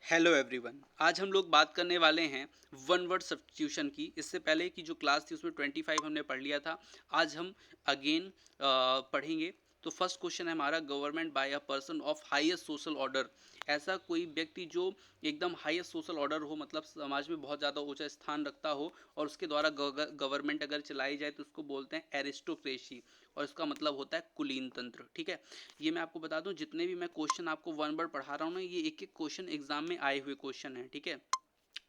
Hello everyone. आज हम लोग बात करने वाले हैं वन वर्ड सब्स्टिट्यूशन की। इससे पहले की जो क्लास थी उसमें 25 हमने पढ़ लिया था। आज हम अगेन पढ़ेंगे। तो फर्स्ट क्वेश्चन है हमारा, government by a person of highest social order. ऐसा कोई व्यक्ति जो एकदम हाईएस्ट सोशल ऑर्डर हो, मतलब समाज में बहुत ज़्यादा ऊंचा स्थान रखता हो और उसके द्वारा गवर्नमेंट अगर चलाई जाए तो उसको बोलते हैं एरिस्टोक्रेसी, और इसका मतलब होता है कुलीन तंत्र। ठीक है, ये मैं आपको बता दूं, जितने भी मैं क्वेश्चन आपको वन वर्ड पढ़ा रहा हूँ ना, ये एक एक क्वेश्चन एग्जाम में आए हुए क्वेश्चन है। ठीक है,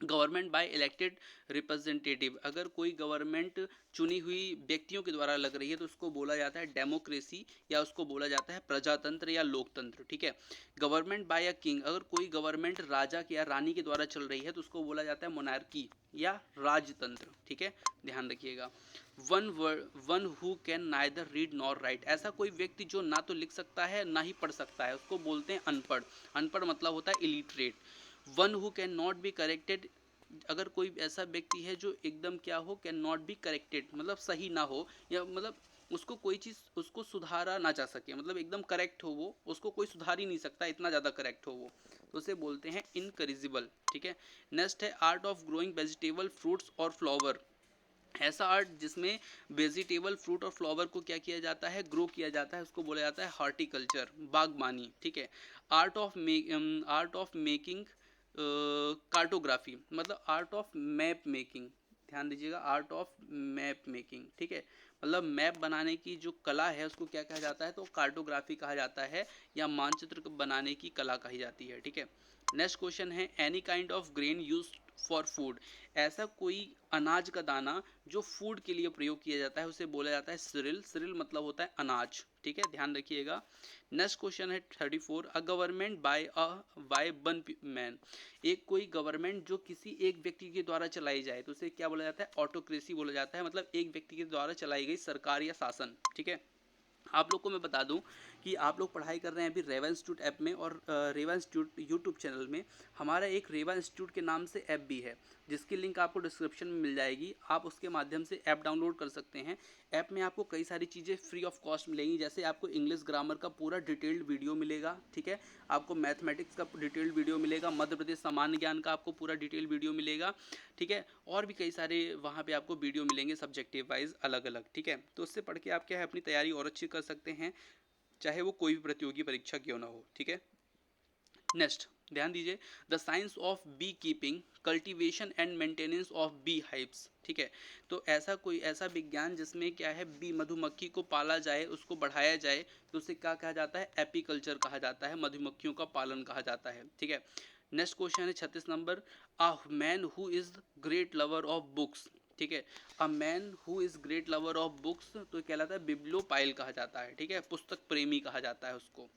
गवर्नमेंट बाय इलेक्टेड रिप्रेजेंटेटिव, अगर कोई गवर्नमेंट चुनी हुई व्यक्तियों के द्वारा लग रही है तो उसको बोला जाता है डेमोक्रेसी, या उसको बोला जाता है प्रजातंत्र या लोकतंत्र। ठीक है, गवर्नमेंट बाय अ किंग, अगर कोई गवर्नमेंट राजा या रानी के द्वारा चल रही है तो उसको बोला जाता है मोनार्की या राजतंत्र। ठीक है, ध्यान रखिएगा। One who can neither read nor right, ऐसा कोई व्यक्ति जो ना तो लिख सकता है ना ही पढ़ सकता है, उसको बोलते हैं अनपढ़। अनपढ़ मतलब होता है illiterate. One who can not be corrected, अगर कोई ऐसा व्यक्ति है जो एकदम क्या हो, कैन नॉट बी करेक्टेड मतलब सही ना हो, या मतलब उसको कोई चीज़ उसको सुधारा ना जा सके, मतलब एकदम करेक्ट हो वो, उसको कोई सुधार ही नहीं सकता, इतना ज़्यादा करेक्ट हो वो, तो उसे बोलते हैं इनकरिजिबल। ठीक है, नेक्स्ट है art of growing vegetable fruits और फ्लावर। ऐसा आर्ट जिसमें वेजिटेबल फ्रूट और फ्लावर को क्या किया जाता है, ग्रो किया जाता है, उसको बोला जाता है हॉर्टिकल्चर, बागबानी। ठीक है, आर्ट ऑफ मेकिंग कार्टोग्राफी, मतलब आर्ट ऑफ मैप मेकिंग। ध्यान दीजिएगा, आर्ट ऑफ मैप मेकिंग। ठीक है, मतलब मैप बनाने की जो कला है उसको क्या कहा जाता है, तो कार्टोग्राफी कहा जाता है, या मानचित्र बनाने की कला कही जाती है। ठीक है, नेक्स्ट क्वेश्चन है any kind of grain use for food, ऐसा कोई अनाज का दाना जो फूड के लिए प्रयोग किया जाता है उसे बोला जाता है सिरिल। सिरिल मतलब होता है अनाज। ठीक है, ध्यान रखिएगा। नेक्स्ट क्वेश्चन है 34, a government by one man, एक कोई गवर्नमेंट जो किसी एक व्यक्ति के द्वारा चलाई जाए तो उसे क्या बोला जाता है, ऑटोक्रेसी बोला जाता है, मतलब एक व्यक्ति के द्वारा चलाई गई सरकार या शासन। ठीक है, आप लोग को मैं बता दूं कि आप लोग पढ़ाई कर रहे हैं अभी रेवा इंस्टीट्यूट ऐप में, और रेवा इंस्टीट्यूट यूट्यूब चैनल में हमारा एक रेवा इंस्टीट्यूट के नाम से ऐप भी है, जिसकी लिंक आपको डिस्क्रिप्शन में मिल जाएगी। आप उसके माध्यम से ऐप डाउनलोड कर सकते हैं। ऐप में आपको कई सारी चीज़ें फ्री ऑफ कॉस्ट मिलेंगी, जैसे आपको इंग्लिश ग्रामर का पूरा डिटेल्ड वीडियो मिलेगा। ठीक है, आपको मैथमेटिक्स का डिटेल्ड वीडियो मिलेगा, मध्य प्रदेश सामान्य ज्ञान का आपको पूरा डिटेल्ड वीडियो मिलेगा। ठीक है, और भी कई सारे वहाँ पे आपको वीडियो मिलेंगे सब्जेक्टिव वाइज अलग अलग। ठीक है, तो उससे पढ़ के आप क्या है अपनी तैयारी और अच्छी कर सकते हैं, चाहे वो कोई भी प्रतियोगी परीक्षा क्यों ना हो। ठीक है, नेक्स्ट ध्यान दीजिए, the science of beekeeping, cultivation and maintenance of beehives. ठीक है, तो ऐसा विज्ञान जिसमें क्या है, बी मधुमक्खी को पाला जाए, उसको बढ़ाया जाए, तो उसे क्या कहा जाता है, एपीकल्चर कहा जाता है, मधुमक्खियों का पालन कहा जाता है। ठीक है, नेक्स्ट क्वेश्चन है 36 number, a man who is great lover of books. ठीक है, a man who is great lover of books तो कहलाता है बिब्लियोपाइल कहा जाता है। ठीक है, पुस्तक प्रेमी कहा जाता है उसको।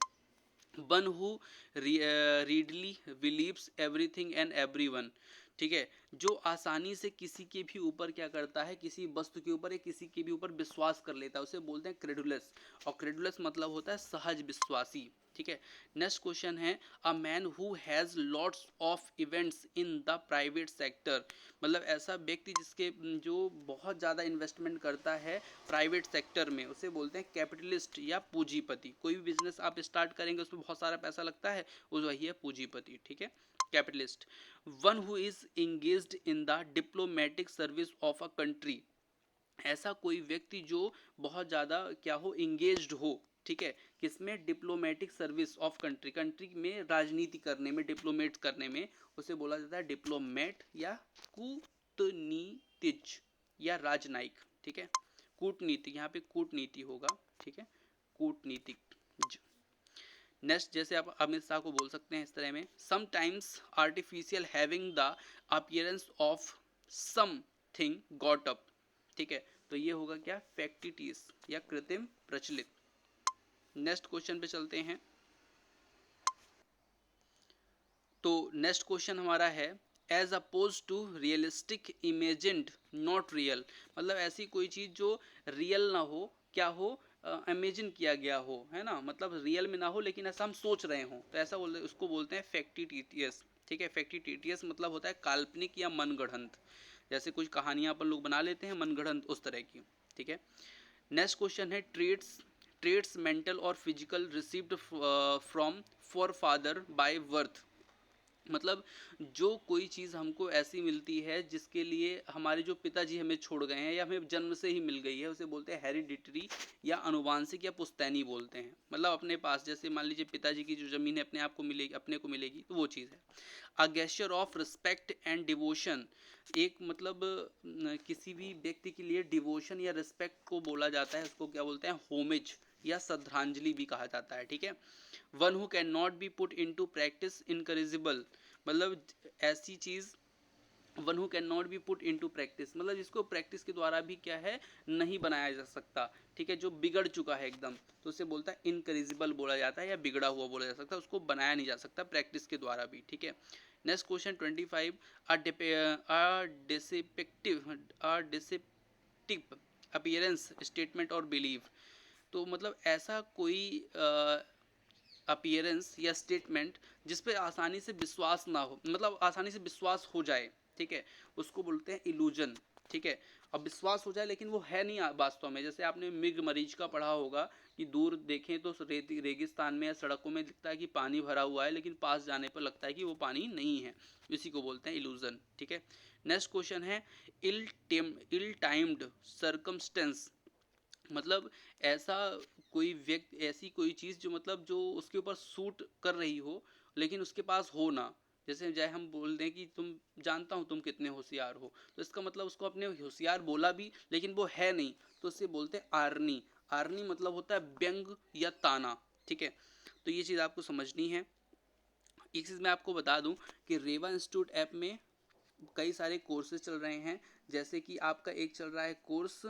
One who readily believes everything and everyone. ठीक है, जो आसानी से किसी के भी ऊपर क्या करता है, किसी वस्तु के ऊपर या किसी के भी ऊपर विश्वास कर लेता है, उसे बोलते हैं क्रेडुलस, और क्रेडुलस मतलब होता है सहज विश्वासी। ठीक है, नेक्स्ट क्वेश्चन है a man who has lots of events in the private sector, मतलब ऐसा व्यक्ति जिसके जो बहुत ज़्यादा इन्वेस्टमेंट करता है प्राइवेट सेक्टर में, उसे बोलते हैं कैपिटलिस्ट या पूंजीपति। कोई भी बिजनेस आप स्टार्ट करेंगे उसमें बहुत सारा पैसा लगता है, उस वही है पूंजीपति। ठीक है, capitalist. One who is engaged in the diplomatic service of a country, ऐसा कोई व्यक्ति जो बहुत ज़्यादा क्या हो, इंगेज्ड हो। ठीक है, किसमें, diplomatic service of country, country में राजनीति करने में, डिप्लोमेट करने में, उसे बोला जाता है डिप्लोमेट या कूटनीतिज या राजनयिक। ठीक है, कूटनीति, यहाँ पे कूटनीति होगा। ठीक है, कूटनीतिक। नेक्स्ट, जैसे आप अमित शाह को बोल सकते हैं इस तरह में, sometimes artificial having the appearance of something got up. ठीक है, तो ये होगा क्या, फैक्टिटियस या कृत्रिम प्रचलित। नेक्स्ट क्वेश्चन पे चलते हैं। तो नेक्स्ट क्वेश्चन हमारा है as opposed to realistic imagined not real, मतलब ऐसी कोई चीज़ जो रियल ना हो, क्या हो, इमेजिन किया गया हो, है ना, मतलब रियल में ना हो लेकिन ऐसा हम सोच रहे हो, तो ऐसा उसको बोलते हैं फैक्टिटियस। ठीक है, फैक्टिटियस मतलब होता है काल्पनिक या मनगढ़ंत, जैसे कुछ कहानियाँ अपन लोग बना लेते हैं मनगढ़ंत उस तरह की। ठीक है, नेक्स्ट क्वेश्चन है ट्रेड्स मेंटल और physical received from for father bye worth. मतलब जो कोई चीज़ हमको ऐसी मिलती है जिसके लिए हमारे जो पिताजी हमें छोड़ गए हैं या हमें जन्म से ही मिल गई है, उसे बोलते हैं हेरिडिटरी या अनुवांशिक या पुश्तैनी बोलते हैं। मतलब अपने पास, जैसे मान लीजिए पिताजी की जो ज़मीन है अपने आप को मिलेगी, अपने को मिलेगी, तो वो चीज़ है। A gesture of respect and devotion, एक मतलब किसी भी व्यक्ति के लिए डिवोशन या रिस्पेक्ट को बोला जाता है, उसको क्या बोलते हैं, होमेज या श्रद्धांजलि भी कहा जाता है, ठीक है। One who can not be put into practice incorrigible, मतलब ऐसी चीज, one who can not be put into practice, मतलब जिसको प्रैक्टिस के द्वारा भी क्या है, नहीं बनाया जा सकता, ठीक है, जो बिगड़ चुका है एकदम, तो उसे बोलता है इनकरेजिबल बोला जाता है, या बिगड़ा हुआ बोला जा सकता है, उसको बनाया नहीं जा सकता प्रैक्टिस के द्वारा भी, ठीक है। Next question 25, deceptive appearance statement और बिलीव, तो मतलब ऐसा कोई अपीयरेंस या स्टेटमेंट जिस पे आसानी से विश्वास ना हो, मतलब आसानी से विश्वास हो जाए, ठीक है, उसको बोलते हैं इल्यूजन, ठीक है। अब विश्वास हो जाए लेकिन वो है नहीं वास्तव में, जैसे आपने मिग मरीज का पढ़ा होगा कि दूर देखें तो रेगिस्तान में या सड़कों में दिखता है कि पानी भरा हुआ है, लेकिन पास जाने पर लगता है कि वो पानी नहीं है, इसी को बोलते हैं इल्यूजन, ठीक है। नेक्स्ट क्वेश्चन है इल टाइम्ड सर्कमस्टेंस, मतलब ऐसा कोई व्यक्ति, ऐसी कोई चीज़ जो मतलब जो उसके ऊपर सूट कर रही हो लेकिन उसके पास हो ना, जैसे चाहे हम बोल दें कि तुम, जानता हूँ तुम कितने होशियार हो, तो इसका मतलब उसको अपने होशियार बोला भी लेकिन वो है नहीं, तो उससे बोलते हैं आर्नी। आर्नी मतलब होता है व्यंग या ताना, ठीक है। तो ये चीज़ आपको समझनी है। एक चीज़ मैं आपको बता दूं कि रेवा इंस्टीट्यूट ऐप में कई सारे कोर्सेज चल रहे हैं, जैसे कि आपका एक चल रहा है कोर्स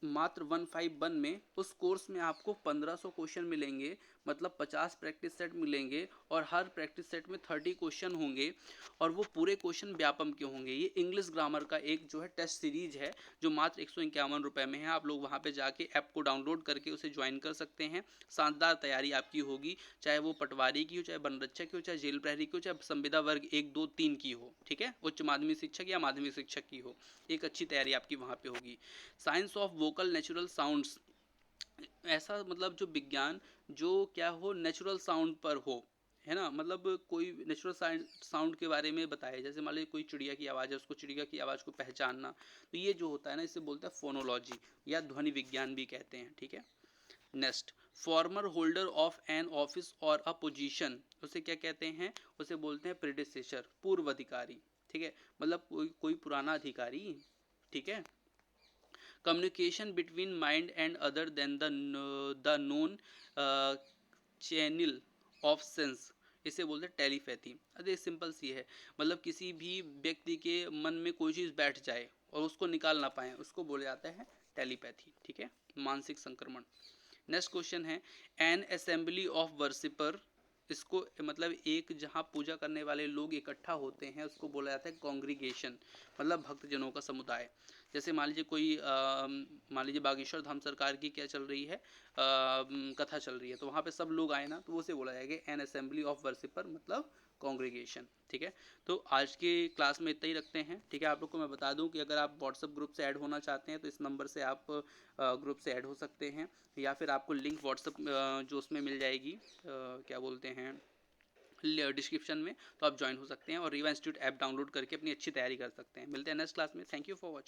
मात्र 151 में, उस कोर्स में आपको 1500 क्वेश्चन मिलेंगे, मतलब 50 प्रैक्टिस सेट मिलेंगे, और हर प्रैक्टिस सेट में 30 क्वेश्चन होंगे, और वो पूरे क्वेश्चन व्यापम के होंगे। ये इंग्लिश ग्रामर का एक जो है टेस्ट सीरीज है, जो मात्र 151 रुपये में है। आप लोग वहाँ पे जाके ऐप को डाउनलोड करके उसे ज्वाइन कर सकते हैं। शानदार तैयारी आपकी होगी, चाहे वो पटवारी की हो, चाहे बनरक्षक की हो, चाहे जेल प्रहरी की हो, चाहे संविदा वर्ग 1 2 3 की हो, ठीक है, उच्च माध्यमिक शिक्षक या माध्यमिक शिक्षक की हो, एक अच्छी तैयारी आपकी वहाँ पे होगी। Science of vocal natural sounds, ऐसा मतलब जो विज्ञान जो क्या हो, नेचुरल साउंड पर हो, है ना, मतलब कोई नेचुरल साउंड के बारे में बताए, जैसे मान लीजिए कोई चिड़िया की आवाज़ है, उसको चिड़िया की आवाज़ को पहचानना, तो ये जो होता है ना, इसे बोलते हैं फोनोलॉजी या ध्वनि विज्ञान भी कहते हैं, ठीक है। Next, farmer holder of an office और अ पोजीशन, उसे क्या कहते हैं, उसे बोलते हैं प्रेडिसेसर, पूर्व अधिकारी, ठीक है, मतलब कोई पुराना अधिकारी, ठीक है। Communication between mind and other than the known channel of sense, इसे बोलते हैं टेलीपैथी। अरे सिंपल सी है, मतलब किसी भी व्यक्ति के मन में कोई चीज़ बैठ जाए और उसको निकाल ना पाए, उसको बोला जाता है टेलीपैथी, ठीक है, मानसिक संक्रमण। नेक्स्ट क्वेश्चन है एन असेंबली ऑफ वर्शिपर, इसको मतलब एक जहाँ पूजा करने वाले लोग इकट्ठा होते हैं उसको बोला जाता है कॉन्ग्रीगेशन, मतलब भक्तजनों का समुदाय। जैसे मान लीजिए कोई मान लीजिए बागेश्वर धाम सरकार की क्या चल रही है, कथा चल रही है, तो वहाँ पे सब लोग आए ना, तो उसे बोला जाएगा एन असेंबली ऑफ वर्शिपर, मतलब कॉन्ग्रीगेशन, ठीक है। तो आज की क्लास में इतना ही रखते हैं, ठीक है। आप लोग को मैं बता दूं कि अगर आप व्हाट्सअप ग्रुप से ऐड होना चाहते हैं तो इस नंबर से आप ग्रुप से ऐड हो सकते हैं, या फिर आपको लिंक व्हाट्सअप जो उसमें मिल जाएगी, क्या बोलते हैं, डिस्क्रिप्शन में, तो आप ज्वाइन हो सकते हैं और रीवा इंस्टीट्यूट ऐप डाउनलोड करके अपनी अच्छी तैयारी कर सकते हैं। मिलते हैं नेक्स्ट क्लास में। Thank you for watching.